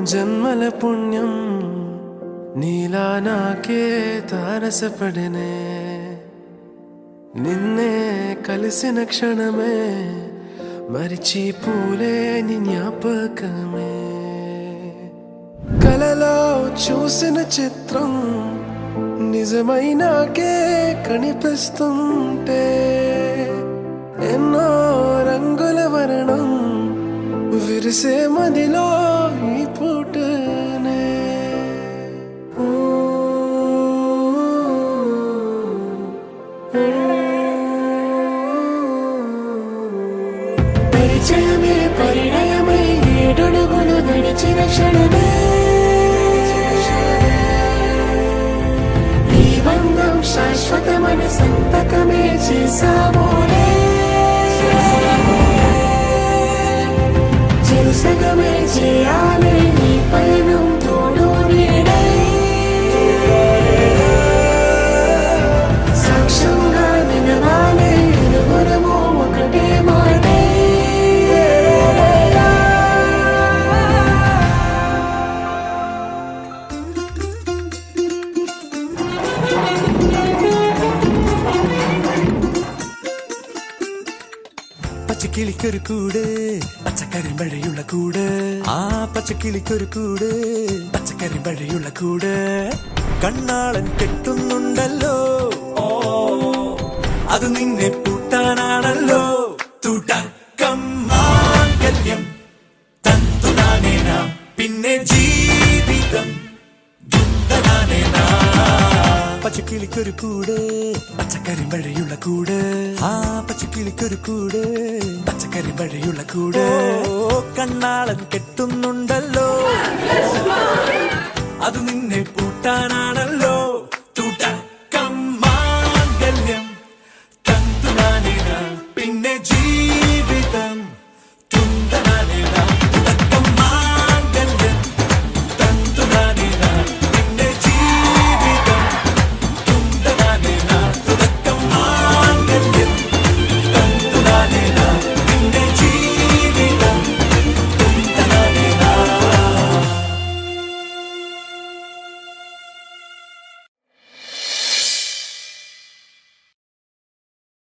జన్మల పుణ్యం నీలా నాకే తారసపడినే నిన్నే కలిసిన క్షణమే మరిచిపోలేని జ్ఞాపకమే కలలో చూసిన చిత్రం నిజమై నాకే కనిపిస్తుంటే ఎన్నో రంగుల వర్ణం విరిసే మదిలో ఈ పూటనే పరిచయమే పరిణయమై ఏడడుగులు నడిచిన క్షణమే ఈ బంధం శాశ్వతమైన సంతకమే చేసామోనే చెరుసగమే చేయాలి ఈ పయనం తోడు నీడై సాక్ష్యంగా నిలవాలి ఇరువురము ఒకటే మాటే പച്ചക്കിളിക്കൊരു കൂട് പച്ചക്കരിമ്പഴയുള്ള കൂട് ആ പച്ചക്കിളിക്കൊരു കൂട് പച്ചക്കരിമ്പഴയുള്ള കൂട് കണ്ണാളൻ കെട്ടുന്നുണ്ടല്ലോ അത് നിന്നെ പൂട്ടാനാണല്ലോ തുടക്കം മാംഗല്യം തന്തുനാനേന പിന്നെ ജീവിതം ദുന്തനാനേന പച്ചക്കിളിക്കൊരു കൂട് പച്ചക്കരിമ്പഴയുള്ള കൂട് ആ പച്ചക്കിളിക്കൊരു കൂട് പച്ചക്കരിമ്പഴയുള്ള കൂട് കണ്ണാളൻ കെട്ടുന്നുണ്ടല്ലോ അത് നിന്നെ പൂട്ടാനാണല്ലോ